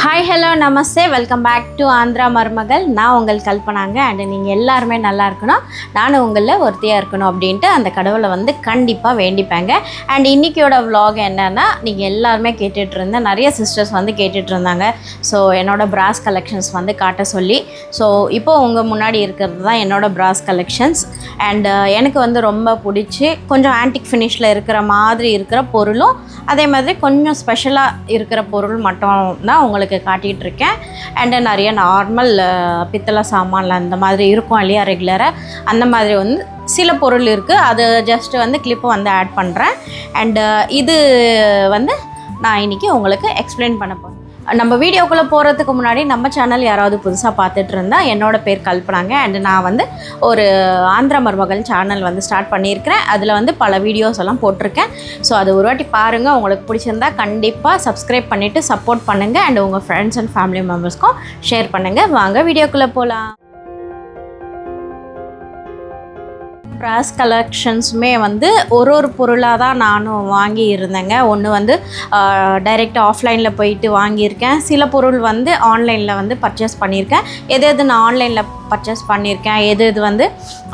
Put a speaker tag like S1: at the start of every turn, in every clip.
S1: Hi hello namaste welcome back to Andhra மருமகள். நான் உங்கள் கல்பனாங்க. அண்ட் நீங்கள் எல்லாருமே நல்லா இருக்கணும், நானும் உங்களில் ஒருத்தியாக இருக்கணும் அப்படின்ட்டு அந்த கடவுளை வந்து கண்டிப்பாக வேண்டிப்பேங்க. அண்ட் இன்றைக்கியோட vlog என்னென்னா, நீங்கள் எல்லாருமே கேட்டுட்ருந்த நிறைய சிஸ்டர்ஸ் வந்து கேட்டுட்ருந்தாங்க. ஸோ என்னோடய பிராஸ் கலெக்ஷன்ஸ் வந்து காட்ட சொல்லி. ஸோ இப்போது உங்கள் முன்னாடி இருக்கிறது தான் என்னோடய பிராஸ் கலெக்ஷன்ஸ். அண்டு எனக்கு வந்து ரொம்ப பிடிச்சி கொஞ்சம் ஆன்டிக் ஃபினிஷில் இருக்கிற மாதிரி இருக்கிற பொருளும், அதே மாதிரி கொஞ்சம் ஸ்பெஷலாக இருக்கிற பொருள் மட்டும் தான் உங்களுக்கு காட்டிகிட்ருக்கேன். அண்டு நிறைய நார்மல் பித்தளை சாமான்ல அந்த மாதிரி இருக்கும் இல்லையா ரெகுலராக, அந்த மாதிரி வந்து சில பொருள் இருக்குது. அது ஜஸ்ட்டு வந்து கிளிப்பு வந்து ஆட் பண்ணுறேன். அண்டு இது வந்து நான் இன்றைக்கி உங்களுக்கு எக்ஸ்பிளைன் பண்ண போகிறேன். நம்ம வீடியோக்குள்ளே போகிறதுக்கு முன்னாடி நம்ம சேனல் யாராவது புதுசாக பார்த்துட்டு இருந்தால், என்னோடய பேர் கல்பனாங்க. அண்டு நான் வந்து ஒரு ஆந்திரா மருமகள் சேனல் வந்து ஸ்டார்ட் பண்ணியிருக்கிறேன். அதில் வந்து பல வீடியோஸ் எல்லாம் போட்டிருக்கேன். ஸோ அது ஒரு வாட்டி பாருங்கள், உங்களுக்கு பிடிச்சிருந்தா கண்டிப்பாக சப்ஸ்கிரைப் பண்ணிவிட்டு சப்போர்ட் பண்ணுங்கள். அண்டு உங்கள் ஃப்ரெண்ட்ஸ் அண்ட் ஃபேமிலி மெம்பர்ஸ்க்கும் ஷேர் பண்ணுங்கள். வாங்க வீடியோக்குள்ளே போகலாம். பிராஸ் கலெக்ஷன்ஸுமே வந்து ஒரு பொருளாக தான் நானும் வாங்கி இருந்தேங்க. ஒன்று வந்து டைரெக்டாக ஆஃப்லைனில் போயிட்டு வாங்கியிருக்கேன். சில பொருள் வந்து ஆன்லைனில் வந்து பர்ச்சேஸ் பண்ணியிருக்கேன். எது நான் ஆன்லைனில் பர்ச்சேஸ் பண்ணியிருக்கேன், எது வந்து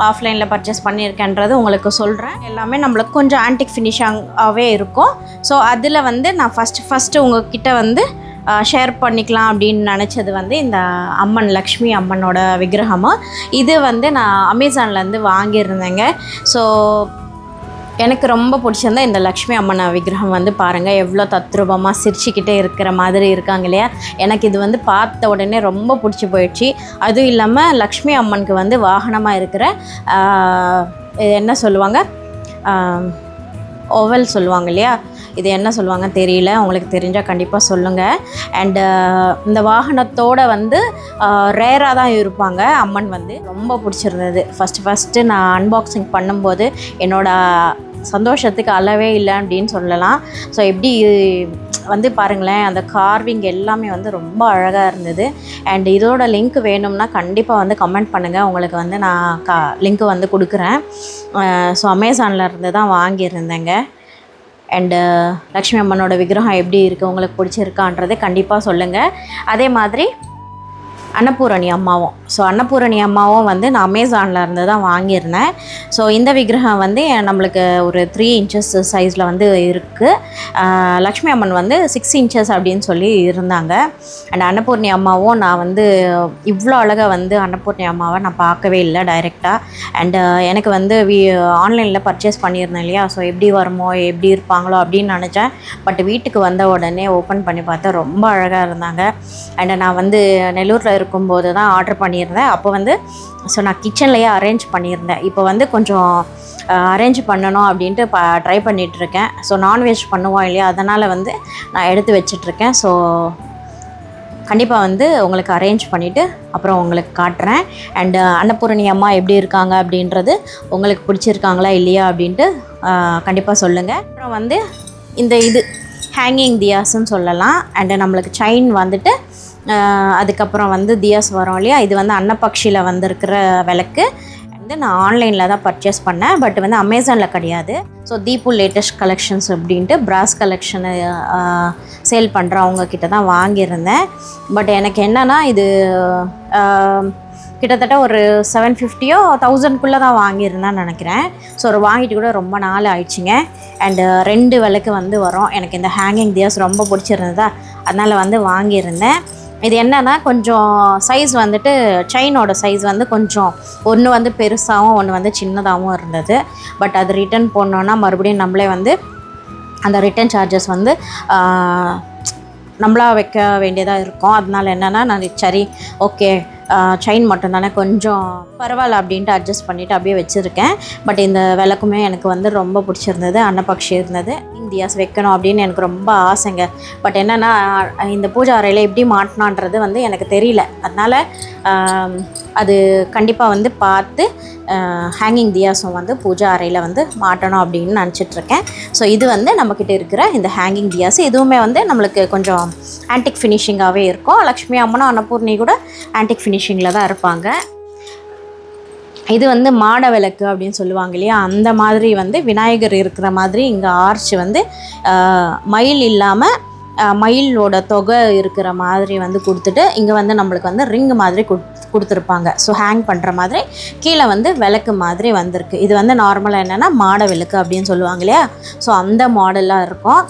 S1: ஆஃப்லைனில் பர்ச்சேஸ் பண்ணியிருக்கேன்றது உங்களுக்கு சொல்கிறேன். எல்லாமே நம்மளுக்கு கொஞ்சம் ஆன்டிக் ஃபினிஷாகவே இருக்கும். ஸோ அதில் வந்து நான் ஃபஸ்ட்டு உங்கள்கிட்ட வந்து ஷேர் பண்ணிக்கலாம் அப்படின்னு நினச்சது வந்து இந்த அம்மன், லக்ஷ்மி அம்மனோட விக்கிரகமாக. இது வந்து நான் அமேசான்லேருந்து வாங்கியிருந்தேங்க. ஸோ எனக்கு ரொம்ப பிடிச்சிருந்தா இந்த லக்ஷ்மி அம்மன் விக்கிரகம் வந்து பாருங்கள், எவ்வளோ தத்ரூபமாக சிரிச்சுக்கிட்டே இருக்கிற மாதிரி இருக்காங்க இல்லையா. எனக்கு இது வந்து பார்த்த உடனே ரொம்ப பிடிச்சி போயிடுச்சு. அதுவும் இல்லாமல் லக்ஷ்மி அம்மனுக்கு வந்து வாகனமாக இருக்கிற என்ன சொல்லுவாங்க, ஓவல் சொல்லுவாங்க இல்லையா, இது என்ன சொல்லுவாங்க தெரியல, உங்களுக்கு தெரிஞ்சால் கண்டிப்பாக சொல்லுங்கள். அண்டு இந்த வாகனத்தோடு வந்து ரேராக தான் இருப்பாங்க அம்மன். வந்து ரொம்ப பிடிச்சிருந்தது. ஃபஸ்ட்டு நான் அன்பாக்சிங் பண்ணும்போது என்னோடய சந்தோஷத்துக்கு அளவே இல்லை அப்படின்னு சொல்லலாம். ஸோ எப்படி வந்து பாருங்களேன், அந்த கார்விங் எல்லாமே வந்து ரொம்ப அழகாக இருந்தது. அண்ட் இதோட லிங்க் வேணும்னா கண்டிப்பாக வந்து கமெண்ட் பண்ணுங்கள், உங்களுக்கு வந்து நான் லிங்க்கு வந்து கொடுக்குறேன். ஸோ அமேசானில் இருந்து தான் வாங்கியிருந்தேங்க. அண்டு லக்ஷ்மி அம்மனோட விக்கிரகம் எப்படி இருக்குது, உங்களுக்கு பிடிச்சிருக்கான்றதை கண்டிப்பாக சொல்லுங்கள். அதே மாதிரி அன்னபூரணி அம்மாவும், ஸோ அன்னபூரணி அம்மாவும் வந்து நான் அமேசானில் இருந்து தான் வாங்கியிருந்தேன். ஸோ இந்த விக்கிரகம் வந்து நம்மளுக்கு ஒரு 3 inches சைஸில் வந்து இருக்குது. லக்ஷ்மி அம்மன் வந்து 6 inches அப்படின்னு சொல்லி இருந்தாங்க. அண்ட் அன்னபூர்ணி அம்மாவும் நான் வந்து இவ்வளோ அழகாக வந்து அன்னபூர்ணி அம்மாவை நான் பார்க்கவே இல்லை டைரெக்டாக. அண்டு எனக்கு வந்து ஆன்லைனில் பர்ச்சேஸ் பண்ணியிருந்தேன் இல்லையா, ஸோ எப்படி வருமோ எப்படி இருப்பாங்களோ அப்படின்னு நினச்சேன். பட் வீட்டுக்கு வந்த உடனே ஓப்பன் பண்ணி பார்த்தா ரொம்ப அழகாக இருந்தாங்க. அண்டு நான் வந்து நெல்லூரில் இருக்கும்போது தான் ஆர்டர் பண்ணியிருந்தேன். அப்போ வந்து நான் கிச்சன்லேயே அரேஞ்ச் பண்ணியிருந்தேன். இப்போ வந்து கொஞ்சம் அரேஞ்ச் பண்ணணும் அப்படின்ட்டு ட்ரை பண்ணிகிட்ருக்கேன். ஸோ நான்வெஜ் பண்ணுவோம் இல்லையா, அதனால் வந்து நான் எடுத்து வச்சிட்ருக்கேன். ஸோ கண்டிப்பாக வந்து உங்களுக்கு அரேஞ்ச் பண்ணிவிட்டு அப்புறம் உங்களுக்கு காட்டுறேன். அண்டு அன்னபூரணி அம்மா எப்படி இருக்காங்க அப்படின்றது, உங்களுக்கு பிடிச்சிருக்காங்களா இல்லையா அப்படின்ட்டு கண்டிப்பாக சொல்லுங்கள். அப்புறம் வந்து இது ஹேங்கிங் தியாஸ்ன்னு சொல்லலாம். அண்டு நம்மளுக்கு செயின் வந்துட்டு அதுக்கப்புறம் வந்து தியாஸ் வரும் இல்லையா, இது வந்து அன்னபக்ஷியில் வந்திருக்கிற விளக்கு. வந்து நான் ஆன்லைனில் தான் பர்ச்சேஸ் பண்ணேன், பட் வந்து அமேசானில் கிடையாது. ஸோ தீபு லேட்டஸ்ட் கலெக்ஷன்ஸ் அப்படின்ட்டு பிராஸ் கலெக்ஷனை சேல் பண்ணுறவங்கக்கிட்ட தான் வாங்கியிருந்தேன். பட் எனக்கு என்னென்னா இது கிட்டத்தட்ட ஒரு 750 or 1000 தான் வாங்கியிருந்தேன்னு நினைக்கிறேன். ஸோ ஒரு வாங்கிட்டு கூட ரொம்ப நாள் ஆயிடுச்சுங்க. அண்டு 2 விளக்கு வந்து வரும். எனக்கு இந்த ஹேங்கிங் தியாஸ் ரொம்ப பிடிச்சிருந்ததா, அதனால் வந்து வாங்கியிருந்தேன். இது என்னென்னா கொஞ்சம் சைஸ் வந்துட்டு செயினோட சைஸ் வந்து கொஞ்சம் ஒன்று வந்து பெருசாகவும் ஒன்று வந்து சின்னதாகவும் இருந்தது. பட் அது ரிட்டன் போனோன்னா மறுபடியும் நம்மளே வந்து அந்த ரிட்டன் சார்ஜஸ் வந்து நம்மளாக வைக்க வேண்டியதாக இருக்கும். அதனால் என்னென்னா நான் சரி ஓகே செயின் மட்டும் தானே கொஞ்சம் பரவாயில்ல அப்படின்ட்டு அட்ஜஸ்ட் பண்ணிவிட்டு அப்படியே வச்சுருக்கேன். பட் இந்த விளக்குமே எனக்கு வந்து ரொம்ப பிடிச்சிருந்தது. அன்னபக்ஷி இருந்தது, தியாஸ் வைக்கணும் அப்படின்னு எனக்கு ரொம்ப ஆசைங்க. பட் என்னென்னா இந்த பூஜை அறையில் எப்படி மாட்டினான்றது வந்து எனக்கு தெரியல. அதனால் அது கண்டிப்பாக வந்து பார்த்து ஹேங்கிங் தியாஸும் வந்து பூஜை அறையில் வந்து மாட்டணும் அப்படின்னு நினச்சிட்ருக்கேன். ஸோ இது வந்து நம்மக்கிட்ட இருக்கிற இந்த ஹேங்கிங் தியாஸ் இதுவுமே வந்து நம்மளுக்கு கொஞ்சம் ஆன்டிக் ஃபினிஷிங்காகவே இருக்கும். லக்ஷ்மி அம்மனும் அன்னபூர்ணி கூட ஆன்டிக் ஃபினிஷிங்கில் தான் இருப்பாங்க. இது வந்து மாட விளக்கு அப்படின்னு சொல்லுவாங்க இல்லையா, அந்த மாதிரி வந்து விநாயகர் இருக்கிற மாதிரி இங்கே ஆர்ச் வந்து மயில் இல்லாமல் மயிலோட தொகை இருக்கிற மாதிரி வந்து கொடுத்துட்டு இங்கே வந்து நம்மளுக்கு வந்து ரிங் மாதிரி கொடுத்துருப்பாங்க. ஸோ ஹேங் பண்ணுற மாதிரி கீழே வந்து விளக்கு மாதிரி வந்திருக்கு. இது வந்து நார்மலாக என்னென்னா மாட விளக்கு அப்படின்னு சொல்லுவாங்க இல்லையா, ஸோ அந்த மாடலாக இருக்கும்.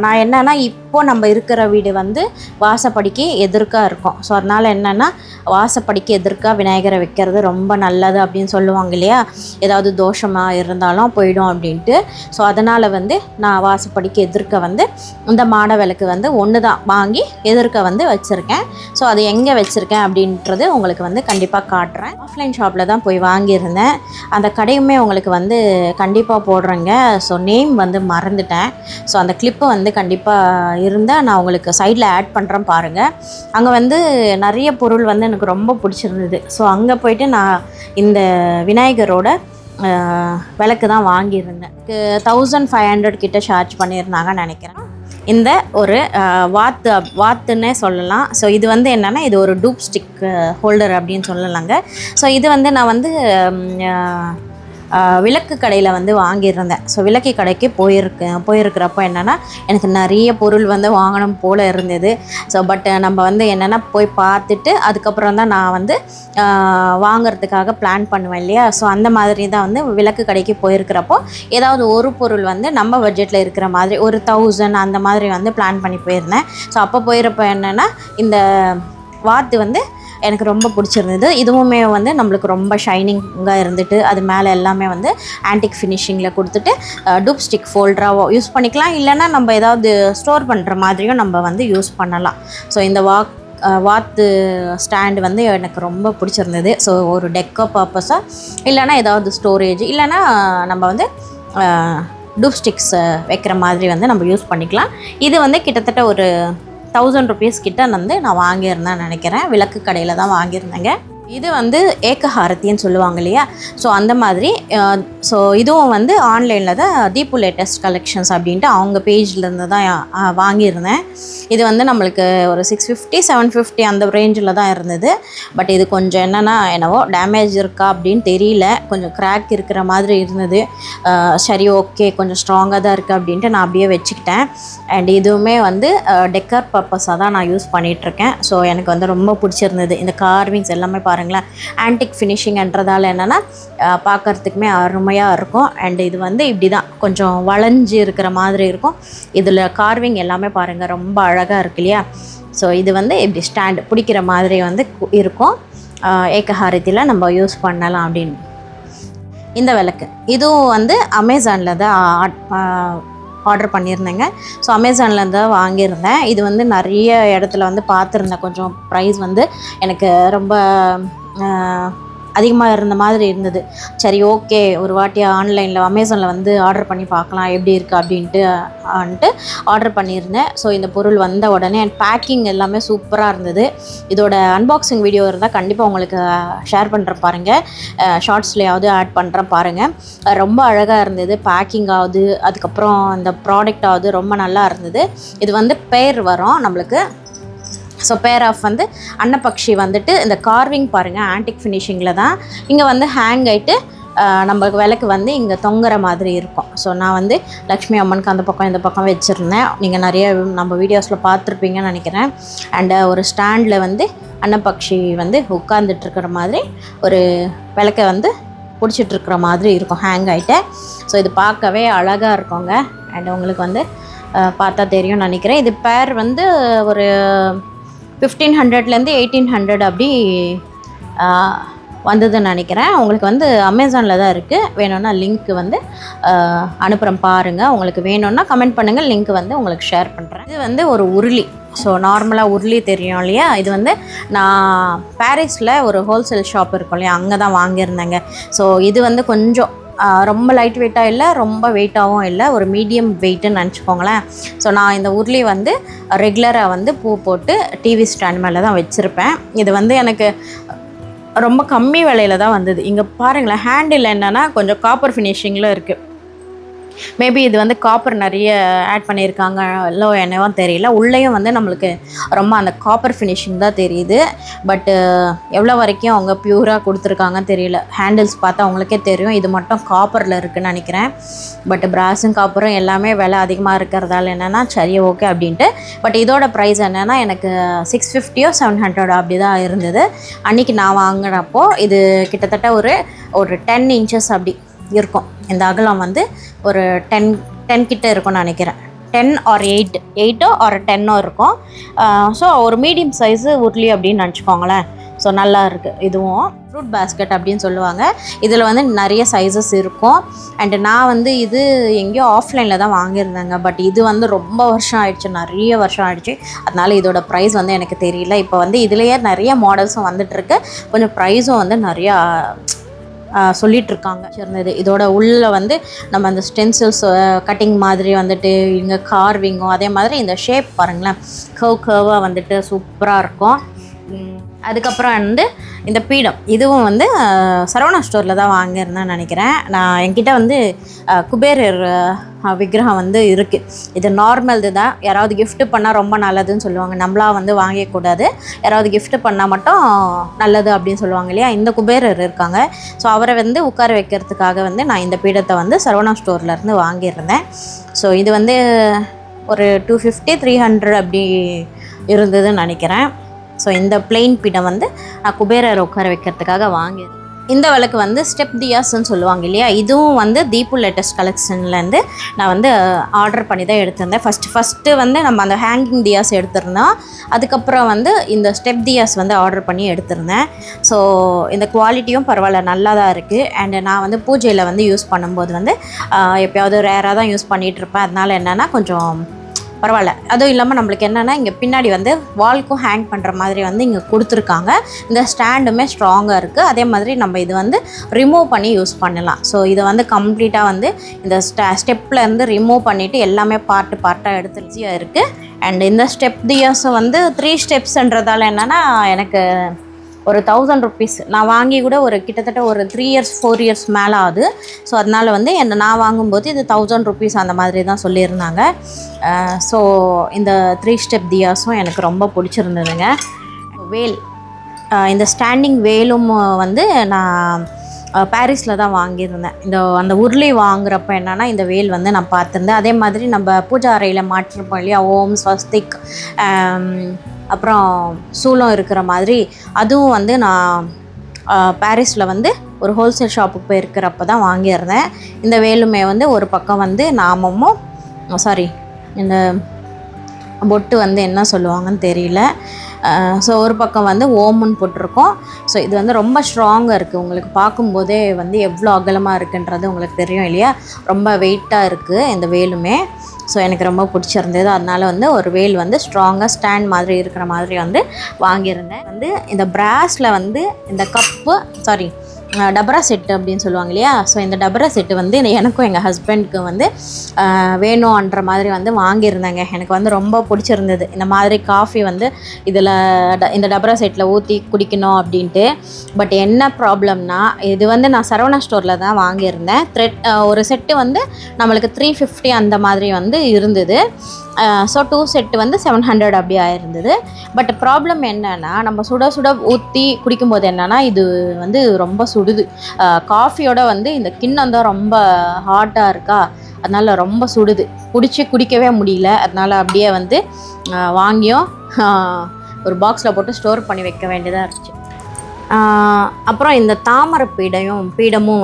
S1: நான் என்னென்னா இப்போது நம்ம இருக்கிற வீடு வந்து வாசப்படிக்கு எதிர்க்காக இருக்கும். ஸோ அதனால் என்னென்னா வாசப்படிக்கு எதிர்க்காக விநாயகரை வைக்கிறது ரொம்ப நல்லது அப்படின்னு சொல்லுவாங்க இல்லையா, ஏதாவது தோஷமாக இருந்தாலும் போயிடும் அப்படின்ட்டு. ஸோ அதனால் வந்து நான் வாசப்படிக்கு எதிர்க்க வந்து இந்த மாட விளக்கு வந்து ஒன்று தான் வாங்கி எதிர்க்க வந்து வச்சுருக்கேன். ஸோ அது எங்கே வச்சுருக்கேன் அப்படின்றது உங்களுக்கு வந்து கண்டிப்பாக காட்டுறேன். ஆஃப்லைன் ஷாப்பில் தான் போய் வாங்கியிருந்தேன். அந்த கடையுமே உங்களுக்கு வந்து கண்டிப்பாக போடுறேங்க. ஸோ நேம் வந்து மறந்துட்டேன். ஸோ அந்த கிளிப்பை வந்து கண்டிப்பாக இருந்தால் நான் உங்களுக்கு சைடில் ஆட் பண்ணுறேன் பாருங்கள். அங்கே வந்து நிறைய பொருள் வந்து எனக்கு ரொம்ப பிடிச்சிருந்தது. ஸோ அங்கே போயிட்டு நான் இந்த விநாயகரோட விளக்கு தான் வாங்கியிருந்தேன். 1500 கிட்ட சார்ஜ் பண்ணியிருந்தாங்கன்னு நினைக்கிறேன். இந்த ஒரு வாத்துன்னே சொல்லலாம். ஸோ இது வந்து என்னென்னா இது ஒரு டூப் ஸ்டிக் ஹோல்டர் அப்படின்னு சொல்லலாங்க. ஸோ இது வந்து நான் வந்து விளக்கு கடையில் வந்து வாங்கியிருந்தேன். ஸோ விளக்கு கடைக்கு போயிருக்கிறப்போ என்னென்னா எனக்கு நிறைய பொருள் வந்து வாங்கணும் போல் இருந்தது. ஸோ பட் நம்ம வந்து என்னென்னா போய் பார்த்துட்டு அதுக்கப்புறம் தான் நான் வந்து வாங்கிறதுக்காக பிளான் பண்ணுவேன் இல்லையா. ஸோ அந்த மாதிரி தான் வந்து விளக்கு கடைக்கு போயிருக்கிறப்போ ஏதாவது ஒரு பொருள் வந்து நம்ம பட்ஜெட்டில் இருக்கிற மாதிரி ஒரு 1000 அந்த மாதிரி வந்து பிளான் பண்ணி போயிருந்தேன். ஸோ அப்போ போயிருப்போ என்னென்னா இந்த வாத்து வந்து எனக்கு ரொம்ப பிடிச்சிருந்தது. இதுவுமே வந்து நம்மளுக்கு ரொம்ப ஷைனிங்காக இருந்துட்டு அது மேலே எல்லாமே வந்து ஆன்டிக் ஃபினிஷிங்கில் கொடுத்துட்டு டூப் ஸ்டிக் ஃபோல்டராக யூஸ் பண்ணிக்கலாம். இல்லைன்னா நம்ம ஏதாவது ஸ்டோர் பண்ணுற மாதிரியும் நம்ம வந்து யூஸ் பண்ணலாம். ஸோ இந்த வாத்து ஸ்டாண்டு வந்து எனக்கு ரொம்ப பிடிச்சிருந்தது. ஸோ ஒரு டெக்கோ பர்பஸாக இல்லைனா ஏதாவது ஸ்டோரேஜ் இல்லைனா நம்ம வந்து டூப் ஸ்டிக்ஸ் வைக்கிற மாதிரி வந்து நம்ம யூஸ் பண்ணிக்கலாம். இது வந்து கிட்டத்தட்ட ஒரு 1000 rupees கிட்ட வந்து நான் வாங்கியிருந்தேன் நினைக்கிறேன். விளக்கு கடையில் தான் வாங்கியிருந்தேங்க. இது வந்து ஏகஹாரத்தின்னு சொல்லுவாங்க இல்லையா. ஸோ அந்த மாதிரி ஸோ இதுவும் வந்து ஆன்லைனில் தான் தீபு லேட்டஸ்ட் கலெக்ஷன்ஸ் அப்படின்ட்டு அவங்க பேஜ்லேருந்து தான் வாங்கியிருந்தேன். இது வந்து நம்மளுக்கு ஒரு 650 750 அந்த ரேஞ்சில் தான் இருந்தது. பட் இது கொஞ்சம் என்னவோ டேமேஜ் இருக்கா அப்படின்னு தெரியல, கொஞ்சம் கிராக் இருக்கிற மாதிரி இருந்தது. சரி ஓகே கொஞ்சம் ஸ்ட்ராங்காக தான் இருக்குது அப்படின்ட்டு நான் அப்படியே வச்சுக்கிட்டேன். அண்ட் இதுவுமே வந்து டெக்கர் பர்பஸாக தான் நான் யூஸ் பண்ணிகிட்ருக்கேன். ஸோ எனக்கு வந்து ரொம்ப பிடிச்சிருந்தது. இந்த கார்விங்ஸ் எல்லாமே பாருங்களேன் ஆன்டிக் ஃபினிஷிங்ன்றதால என்னென்னா பார்க்குறதுக்குமே அருமையாக இருக்கும். அண்ட் இது வந்து இப்படி தான் கொஞ்சம் வளைஞ்சி இருக்கிற மாதிரி இருக்கும். இதில் கார்விங் எல்லாமே பாருங்கள் ரொம்ப அழகாக இருக்கு இல்லையா. ஸோ இது வந்து இப்படி ஸ்டாண்டு பிடிக்கிற மாதிரி வந்து இருக்கும். ஏகஹாரத்தியில் நம்ம யூஸ் பண்ணலாம் அப்படின்னு. இந்த விளக்கு இதுவும் வந்து அமேசானில் தான் ஆர்டர் பண்ணியிருந்தேங்க. ஸோ அமேசானில் தான் வாங்கியிருந்தேன். இது வந்து நிறைய இடத்துல வந்து பார்த்துருந்தேன். கொஞ்சம் ப்ரைஸ் வந்து எனக்கு ரொம்ப அதிகமாக இருந்த மாதிரி இருந்தது. சரி ஓகே ஒரு வாட்டி ஆன்லைனில் அமேசானில் வந்து ஆர்டர் பண்ணி பார்க்கலாம் எப்படி இருக்குது அப்படின்ட்டு ஆர்டர் பண்ணியிருந்தேன். ஸோ இந்த பொருள் வந்த உடனே பேக்கிங் எல்லாமே சூப்பராக இருந்தது. இதோட அன்பாக்சிங் வீடியோ இருந்தால் கண்டிப்பாக உங்களுக்கு ஷேர் பண்ணுறேன் பாருங்கள். ஷார்ட்ஸ்லையாவது ஆட் பண்ணுறேன் பாருங்கள். ரொம்ப அழகாக இருந்தது பேக்கிங் ஆகுது. அதுக்கப்புறம் இந்த ப்ராடக்ட் ஆகுது ரொம்ப நல்லா இருந்தது. இது வந்து பேர் வரும் நம்மளுக்கு. ஸோ பேர் ஆஃப் வந்து அன்னப்பக்ஷி வந்துட்டு இந்த கார்விங் பாருங்கள் ஆன்டிக் ஃபினிஷிங்கில் தான் இங்கே வந்து ஹேங் ஆகிட்டு நம்மளுக்கு விளக்கு வந்து இங்கே தொங்குற மாதிரி இருக்கும். ஸோ நான் வந்து லக்ஷ்மி அம்மனுக்கு அந்த பக்கம் இந்த பக்கம் வச்சுருந்தேன். நீங்கள் நிறைய நம்ம வீடியோஸில் பார்த்துருப்பீங்கன்னு நினைக்கிறேன். அண்டு ஒரு ஸ்டாண்டில் வந்து அன்னப்பக்ஷி வந்து உட்காந்துட்ருக்கிற மாதிரி ஒரு விளக்கை வந்து பிடிச்சிட்ருக்கிற மாதிரி இருக்கும் ஹேங் ஆகிட்டு. ஸோ இது பார்க்கவே அழகாக இருக்குங்க. அண்ட் உங்களுக்கு வந்து பார்த்தா தெரியும்னு நினைக்கிறேன். இது பேர் வந்து ஒரு 1500லேருந்து 1800 அப்படி வந்ததுன்னு நினைக்கிறேன். உங்களுக்கு வந்து அமேசானில் தான் இருக்குது. வேணும்னா லிங்க் வந்து அனுப்புகிறேன் பாருங்கள். உங்களுக்கு வேணும்னா கமெண்ட் பண்ணுங்கள், லிங்க் வந்து உங்களுக்கு ஷேர் பண்ணுறேன். இது வந்து ஒரு உருளி. ஸோ நார்மலாக உருளி தெரியும் இல்லையா. இது வந்து நான் பாரிஸில் ஒரு ஹோல்சேல் ஷாப் இருக்கும் இல்லையா அங்கே தான் வாங்கியிருந்தேங்க. ஸோ இது வந்து கொஞ்சம் ரொம்ப லைட் வெயிட்டாக இல்லை ரொம்ப வெயிட்டாகவும் இல்லை, ஒரு மீடியம் வெயிட்டுன்னு நினச்சிக்கோங்களேன். ஸோ நான் இந்த உருளி வந்து ரெகுலராக வந்து பூ போட்டு டிவி ஸ்டாண்ட் மேலே தான் வச்சுருப்பேன். இது வந்து எனக்கு ரொம்ப கம்மி விலையில் தான் வந்தது. இங்கே பாருங்களேன் ஹேண்டில் என்னென்னா கொஞ்சம் காப்பர் ஃபினிஷிங்கில் இருக்குது. மேபி இது வந்து காப்பர் நிறைய ஆட் பண்ணியிருக்காங்களோ என்னவோ தெரியல. உள்ளேயும் வந்து நம்மளுக்கு ரொம்ப அந்த காப்பர் ஃபினிஷிங் தான் தெரியுது. பட்டு எவ்வளோ வரைக்கும் அவங்க ப்யூராக கொடுத்துருக்காங்கன்னு தெரியல. ஹேண்டில்ஸ் பார்த்தா அவங்களுக்கே தெரியும் இது மட்டும் காப்பரில் இருக்குதுன்னு நினைக்கிறேன். பட் பிராஸும் காப்பரும் எல்லாமே விலை அதிகமாக இருக்கிறதால என்னென்னா சரி ஓகே அப்படின்ட்டு. பட் இதோட ப்ரைஸ் என்னென்னா எனக்கு 650 700 அப்படி தான் இருந்தது அன்றைக்கி நான் வாங்கினப்போ. இது கிட்டத்தட்ட ஒரு 10 inches அப்படி இருக்கும். இந்த அகலம் வந்து ஒரு 10 கிட்ட இருக்கும்னு நினைக்கிறேன். 10 or 8 or 10 இருக்கும். ஸோ ஒரு மீடியம் சைஸு உருளி அப்படின்னு நினச்சிக்கோங்களேன். ஸோ நல்லா இருக்குது. இதுவும் ஃப்ரூட் பேஸ்கெட் அப்படின்னு சொல்லுவாங்க. இதில் வந்து நிறைய சைஸஸ் இருக்கும். அண்டு நான் வந்து இது எங்கேயோ ஆஃப்லைனில் தான் வாங்கியிருந்தேங்க. பட் இது வந்து ரொம்ப வருஷம் ஆயிடுச்சு, நிறைய வருஷம் ஆயிடுச்சு. அதனால் இதோட ப்ரைஸ் வந்து எனக்கு தெரியல. இப்போ வந்து இதுலேயே நிறைய மாடல்ஸும் வந்துட்டுருக்கு. கொஞ்சம் ப்ரைஸும் வந்து நிறையா சொல்லிகிட்ருக்காங்க இருந்தது. இதோட உள்ளே வந்து நம்ம அந்த ஸ்டென்சில்ஸ் கட்டிங் மாதிரி வந்துட்டு இங்கே கார்விங்கும் அதே மாதிரி இந்த ஷேப் பாருங்களேன், கர்வாக வந்துட்டு சூப்பராக இருக்கும். அதுக்கப்புறம் வந்து இந்த பீடம் இதுவும் வந்து சரவணா ஸ்டோரில் தான் வாங்கியிருந்தேன்னு நினைக்கிறேன். நான் என்கிட்ட வந்து குபேரர் விக்கிரகம் வந்து இருக்குது. இது நார்மல் தான். யாராவது கிஃப்ட் பண்ணால் ரொம்ப நல்லதுன்னு சொல்லுவாங்க. நம்மளாக வந்து வாங்கக்கூடாது, யாராவது கிஃப்ட் பண்ணால் மட்டும் நல்லது அப்படின்னு சொல்லுவாங்க இல்லையா. இந்த குபேரர் இருக்காங்க. ஸோ அவரை வந்து உட்கார வைக்கிறதுக்காக வந்து நான் இந்த பீடத்தை வந்து சரவணா ஸ்டோர்லேருந்து வாங்கியிருந்தேன். ஸோ இது வந்து ஒரு 250 300 அப்படி இருந்ததுன்னு நினைக்கிறேன். ஸோ இந்த பிளெயின் பீடம் வந்து நான் குபேரர் உட்கார வைக்கிறதுக்காக வாங்கியிருந்தேன். இந்த விளக்கு வந்து ஸ்டெப் தியாஸ்ன்னு சொல்லுவாங்க இல்லையா. இதுவும் வந்து தீபு லேட்டஸ்ட் கலெக்ஷன்லேருந்து நான் வந்து ஆர்டர் பண்ணி தான் எடுத்திருந்தேன். ஃபஸ்ட்டு வந்து நம்ம அந்த ஹேங்கிங் தியாஸ் எடுத்திருந்தோம். அதுக்கப்புறம் வந்து இந்த ஸ்டெப் தியாஸ் வந்து ஆர்டர் பண்ணி எடுத்திருந்தேன். ஸோ இந்த குவாலிட்டியும் பரவாயில்ல, நல்லா தான் இருக்குது. அண்டு நான் வந்து பூஜையில் வந்து யூஸ் பண்ணும்போது வந்து எப்போயாவது ரேராக தான் யூஸ் பண்ணிகிட்ருப்பேன். அதனால் என்னென்னா கொஞ்சம் பரவாயில்ல. அதுவும் இல்லாமல் நம்மளுக்கு என்னென்னா இங்கே பின்னாடி வந்து வால்க்கும் ஹேங் பண்ணுற மாதிரி வந்து இங்கே கொடுத்துருக்காங்க. இந்த ஸ்டாண்டுமே ஸ்ட்ராங்காக இருக்குது. அதே மாதிரி நம்ம இது வந்து ரிமூவ் பண்ணி யூஸ் பண்ணலாம். ஸோ இதை வந்து கம்ப்ளீட்டாக வந்து இந்த ஸ்டெப்லேருந்து ரிமூவ் பண்ணிவிட்டு எல்லாமே பார்ட்டாக எடுத்துருச்சியாக இருக்குது. அண்ட் இந்த ஸ்டெப் தியாஸும் வந்து 3 ஸ்டெப்ஸ்ன்றதால என்னென்னா எனக்கு ஒரு 1000 rupees நான் வாங்கி கூட ஒரு கிட்டத்தட்ட ஒரு 3 years 4 years மேலே ஆகுது. ஸோ அதனால் வந்து நான் வாங்கும்போது இது 1000 rupees அந்த மாதிரி தான் சொல்லியிருந்தாங்க. ஸோ இந்த 3 ஸ்டெப் தியாஸும் எனக்கு ரொம்ப பிடிச்சிருந்ததுங்க. வேல், இந்த ஸ்டாண்டிங் வேலும் வந்து நான் பாரிஸில் தான் வாங்கியிருந்தேன். அந்த உருளி வாங்குறப்ப என்னென்னா இந்த வேல் வந்து நான் பார்த்துருந்தேன். அதே மாதிரி நம்ம பூஜா அறையில் மாட்டிருப்போம் இல்லையா, ஓம் ஸ்வஸ்திக் அப்புறம் சூலம் இருக்கிற மாதிரி அதுவும் வந்து நான் பாரிஸில் வந்து ஒரு ஹோல்சேல் ஷாப்புக்கு போயிருக்கிறப்ப தான் வாங்கியிருந்தேன். இந்த வேலுமே வந்து ஒரு பக்கம் வந்து நாமமும் இந்த பொட்டு வந்து என்ன சொல்லுவாங்கன்னு தெரியல. ஸோ ஒரு பக்கம் வந்து ஓமுன்னு போட்டிருக்கோம். ஸோ இது வந்து ரொம்ப ஸ்ட்ராங்காக இருக்குது. உங்களுக்கு பார்க்கும்போதே வந்து எவ்வளோ அகலமாக இருக்குன்றது உங்களுக்கு தெரியும் இல்லையா. ரொம்ப வெயிட்டாக இருக்குது இந்த வேலுமே. ஸோ எனக்கு ரொம்ப பிடிச்சிருந்தது. அதனால் வந்து ஒரு வேல் வந்து ஸ்ட்ராங்காக ஸ்டாண்ட் மாதிரி இருக்கிற மாதிரி வந்து வாங்கியிருந்தேன். வந்து இந்த பிராஸில் வந்து இந்த கப்பு டபரா செட்டு அப்படின்னு சொல்லுவாங்க இல்லையா. ஸோ இந்த டபரா செட்டு வந்து எனக்கும் எங்கள் ஹஸ்பண்டுக்கு வந்து வேணும்ன்ற மாதிரி வந்து வாங்கியிருந்தாங்க. எனக்கு வந்து ரொம்ப பிடிச்சிருந்தது. இந்த மாதிரி காஃபி வந்து இதில் இந்த டபரா செட்டில் ஊற்றி குடிக்கணும் அப்படின்ட்டு. பட் என்ன ப்ராப்ளம்னா இது வந்து நான் சரவணா ஸ்டோரில் தான் வாங்கியிருந்தேன். ஒரு செட்டு வந்து நம்மளுக்கு 350 அந்த மாதிரி வந்து இருந்தது. ஸோ 2 செட்டு வந்து 700 அப்படி ஆயிருந்தது. பட் ப்ராப்ளம் என்னென்னா நம்ம சுட ஊற்றி குடிக்கும்போது என்னென்னா இது வந்து ரொம்ப சுடுது. காஃபியோட வந்து இந்த கிண்ணம் தான் ரொம்ப ஹாட்டாக இருக்கா, அதனால் ரொம்ப சுடுது. குடிக்கவே முடியல. அதனால் அப்படியே வந்து வாங்கியும் ஒரு பாக்ஸில் போட்டு ஸ்டோர் பண்ணி வைக்க வேண்டியதாக இருந்துச்சு. அப்புறம் இந்த தாமரை பீடமும்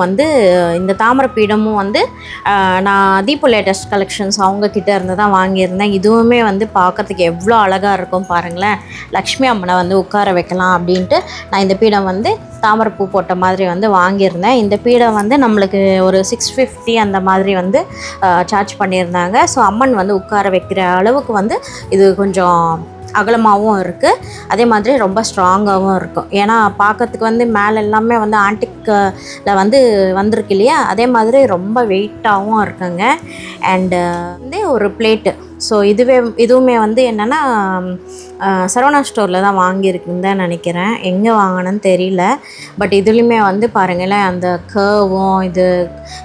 S1: வந்து நான் தீபு லேட்டஸ்ட் கலெக்ஷன்ஸ் அவங்கக்கிட்ட இருந்து தான் வாங்கியிருந்தேன். இதுவுமே வந்து பார்க்கறதுக்கு எவ்வளோ அழகாக இருக்கும் பாருங்களேன். லக்ஷ்மி அம்மனை வந்து உட்கார வைக்கலாம் அப்படின்ட்டு நான் இந்த பீடம் வந்து தாமரைப்பூ போட்ட மாதிரி வந்து வாங்கியிருந்தேன். இந்த பீடம் வந்து நம்மளுக்கு ஒரு 650 அந்த மாதிரி வந்து சார்ஜ் பண்ணியிருந்தாங்க. ஸோ அம்மன் வந்து உட்கார வைக்கிற அளவுக்கு வந்து இது கொஞ்சம் அகலமாகவும் இருக்குது, அதே மாதிரி ரொம்ப ஸ்ட்ராங்காகவும் இருக்கும். ஏன்னா பார்க்கறதுக்கு வந்து மேலே எல்லாமே வந்து ஆன்டிக்கில் வந்து வந்திருக்கு இல்லையா, அதே மாதிரி ரொம்ப வெயிட்டாகவும் இருக்குங்க. அண்டு வந்து ஒரு பிளேட்டு. ஸோ இதுவுமே வந்து என்னென்னா சரவணா ஸ்டோரில் தான் வாங்கியிருக்குன்னு தான் நினைக்கிறேன், எங்கே வாங்கினேன்னு தெரியல. பட் இதுலேயுமே வந்து பாருங்களேன், அந்த கர்வும்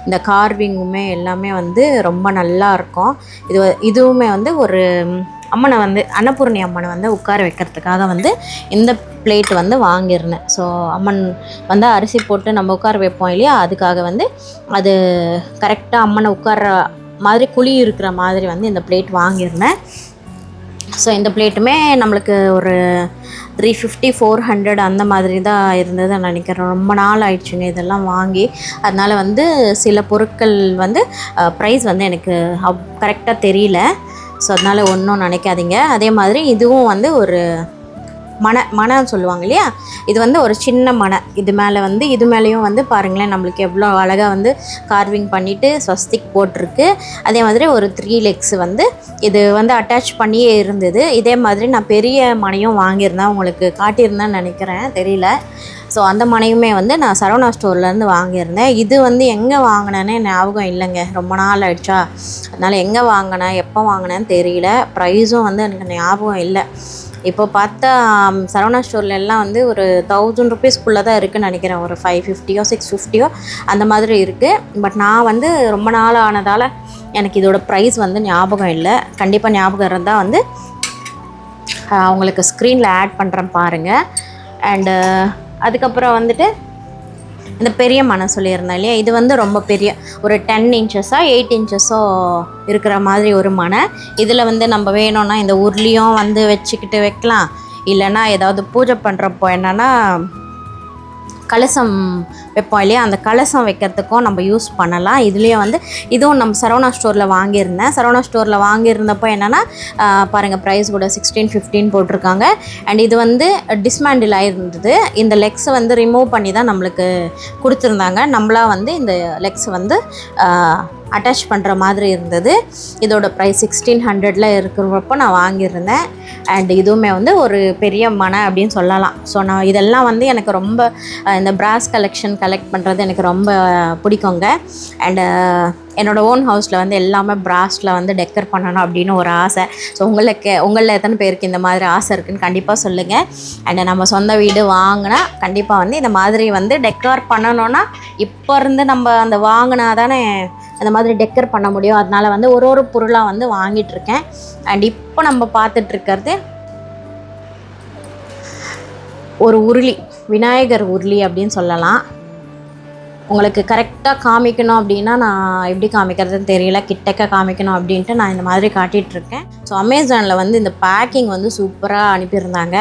S1: இந்த கார்விங்குமே எல்லாமே வந்து ரொம்ப நல்லா இருக்கும். இதுவுமே வந்து ஒரு அம்மனை வந்து அன்னபூர்ணி அம்மனை வந்து உட்கார வைக்கிறதுக்காக வந்து இந்த பிளேட் வந்து வாங்கியிருந்தேன். ஸோ அம்மன் வந்து அரிசி போட்டு நம்ம உட்கார வைப்போம் இல்லையா, அதுக்காக வந்து அது கரெக்டாக அம்மனை உட்கார மாதிரி குழி இருக்கிற மாதிரி வந்து இந்த பிளேட் வாங்கியிருந்தேன். ஸோ இந்த பிளேட்டுமே நம்மளுக்கு ஒரு 350-400 அந்த மாதிரி தான் இருந்தது நினைக்கிறேன். ரொம்ப நாள் ஆயிடுச்சுங்க இதெல்லாம் வாங்கி. அதனால் வந்து சில பொருட்கள் வந்து ப்ரைஸ் வந்து எனக்கு கரெக்டாக தெரியல. ஸோ அதனால் ஒன்றும் நினைக்காதீங்க. அதே மாதிரி இதுவும் வந்து ஒரு மனைன்னு சொல்லுவாங்க இல்லையா, இது வந்து ஒரு சின்ன மனை. இது மேலேயும் வந்து பாருங்களேன், நம்மளுக்கு எவ்வளோ அழகாக வந்து கார்விங் பண்ணிவிட்டு ஸ்வஸ்திக் போட்டிருக்கு. அதே மாதிரி ஒரு 3 லெக்ஸ் வந்து இது வந்து அட்டாச் பண்ணியே இருந்தது. இதே மாதிரி நான் பெரிய மனையும் வாங்கியிருந்தேன், உங்களுக்கு காட்டியிருந்தேன்னு நினைக்கிறேன், தெரியல. ஸோ அந்த மனையுமே வந்து நான் சரவணா ஸ்டோர்லேருந்து வாங்கியிருந்தேன். இது வந்து எங்கே வாங்கினேன்னே ஞாபகம் இல்லைங்க, ரொம்ப நாள் ஆயிடுச்சா, அதனால் எங்கே வாங்கினேன் எப்போ வாங்கினேன்னு தெரியல. ப்ரைஸும் வந்து எனக்கு ஞாபகம் இல்லை. இப்போ பார்த்தா சரவணா ஸ்டோரில் எல்லாம் வந்து ஒரு 1000 ருபீஸ்க்குள்ளே தான் இருக்குதுன்னு நினைக்கிறேன், ஒரு 550 650 அந்த மாதிரி இருக்குது. பட் நான் வந்து ரொம்ப நாள் ஆனதால் எனக்கு இதோட ப்ரைஸ் வந்து ஞாபகம் இல்லை. கண்டிப்பாக ஞாபகம் இருந்தால் வந்து அவங்களுக்கு ஸ்க்ரீனில் ஆட் பண்ணுறேன் பாருங்கள். அண்டு அதுக்கப்புறம் வந்துட்டு இந்த பெரிய மனை சொல்லியிருந்தேன் இல்லையா, இது வந்து ரொம்ப பெரிய ஒரு 10 இன்ச்சஸோ 8 இன்ச்சஸோ இருக்கிற மாதிரி ஒரு மனை. இதில் வந்து நம்ம வேணும்னா இந்த உருளியும் வந்து வச்சுக்கிட்டு வைக்கலாம், இல்லைன்னா ஏதாவது பூஜை பண்ணுறப்போ என்னென்னா கலசம் வைப்போம் இல்லையா, அந்த கலசம் வைக்கிறதுக்கும் நம்ம யூஸ் பண்ணலாம். இதுலேயே வந்து இதுவும் நம்ம சரவணா ஸ்டோரில் வாங்கியிருந்தேன். சரவணா ஸ்டோரில் வாங்கியிருந்தப்போ என்னென்னா பாருங்கள், ப்ரைஸ் கூட 16-15 போட்டிருக்காங்க. அண்ட் இது வந்து டிஸ்மேண்டில் ஆகிருந்தது. இந்த லெக்ஸை வந்து ரிமூவ் பண்ணி தான் நம்மளுக்கு கொடுத்துருந்தாங்க. நம்மளாக வந்து இந்த லெக்ஸ் வந்து அட்டாச் பண்ணுற மாதிரி இருந்தது. இதோட ப்ரைஸ் 1600 இருக்கிறப்போ நான் வாங்கியிருந்தேன். அண்ட் இதுவுமே வந்து ஒரு பெரிய மனை அப்படின்னு சொல்லலாம். ஸோ நான் இதெல்லாம் வந்து எனக்கு ரொம்ப இந்த பிராஸ் கலெக்ஷன் கலெக்ட் பண்ணுறது எனக்கு ரொம்ப பிடிக்குங்க. அண்டு என்னோடய ஓன் ஹவுஸில் வந்து எல்லாமே பிராஸில் வந்து டெக்கர் பண்ணணும் அப்படின்னு ஒரு ஆசை. ஸோ உங்களில் எத்தனை பேருக்கு இந்த மாதிரி ஆசை இருக்குதுன்னு கண்டிப்பாக சொல்லுங்கள். அண்டு நம்ம சொந்த வீடு வாங்கினா கண்டிப்பாக வந்து இந்த மாதிரி வந்து டெக்கர் பண்ணணுன்னா இப்போ இருந்து நம்ம அந்த வாங்கினா தானே அந்த மாதிரி டெக்கர் பண்ண முடியும். அதனால் வந்து ஒரு பொருளாக வந்து வாங்கிட்டுருக்கேன். அண்ட் இப்போ நம்ம பார்த்துட்ருக்கிறது ஒரு உருளி, விநாயகர் உருளி அப்படின்னு சொல்லலாம். உங்களுக்கு கரெக்டாக காமிக்கணும் அப்படின்னா நான் எப்படி காமிக்கிறதுன்னு தெரியல, கிட்டக்க காமிக்கணும் அப்படின்ட்டு நான் இந்த மாதிரி காட்டிகிட்ருக்கேன். ஸோ அமேசானில் வந்து இந்த பேக்கிங் வந்து சூப்பராக அனுப்பியிருந்தாங்க.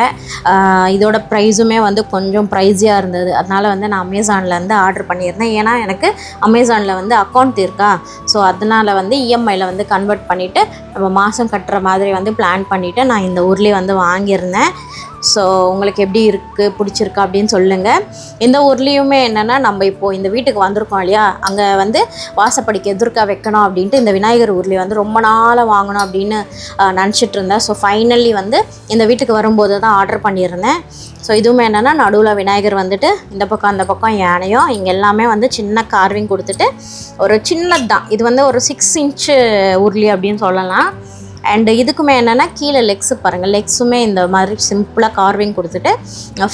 S1: இதோட ப்ரைஸுமே வந்து கொஞ்சம் ப்ரைஸியாக இருந்தது. அதனால் வந்து நான் அமேசான்லேருந்து ஆர்டர் பண்ணியிருந்தேன். ஏன்னா எனக்கு அமேசானில் வந்து அக்கௌண்ட் இருக்கா, ஸோ அதனால் வந்து இஎம்ஐயில் வந்து கன்வெர்ட் பண்ணிவிட்டு நம்ம மாதம் கட்டுற மாதிரி வந்து பிளான் பண்ணிவிட்டு நான் இந்த உருளி வந்து வாங்கியிருந்தேன். ஸோ உங்களுக்கு எப்படி இருக்குது, பிடிச்சிருக்கா அப்படின்னு சொல்லுங்கள். இந்த உருளியுமே என்னென்னா, நம்ம இப்போது இந்த வீட்டுக்கு வந்திருக்கோம் இல்லையா, அங்கே வந்து வாசப்படிக்கு எதிர்க்க வைக்கணும் அப்படின்ட்டு இந்த விநாயகர் உருளி வந்து ரொம்ப நாளாக வாங்கணும் அப்படின்னு நினச்சிட்டு இருந்தேன். ஸோ ஃபைனலி வந்து இந்த வீட்டுக்கு வரும்போது தான் ஆர்டர் பண்ணியிருந்தேன். ஸோ இதுவுமே என்னென்னா, நடுவில் விநாயகர் வந்துட்டு இந்த பக்கம் அந்த பக்கம் யானையும், இங்கே எல்லாமே வந்து சின்ன கார்விங் கொடுத்துட்டு ஒரு சின்னது தான். இது வந்து ஒரு 6 இன்ச்சு உருளி அப்படின்னு சொல்லலாம். அண்டு இதுக்குமே என்னென்னா, கீழே லெக்ஸு பாருங்கள், லெக்ஸுமே இந்த மாதிரி சிம்பிளாக கார்விங் கொடுத்துட்டு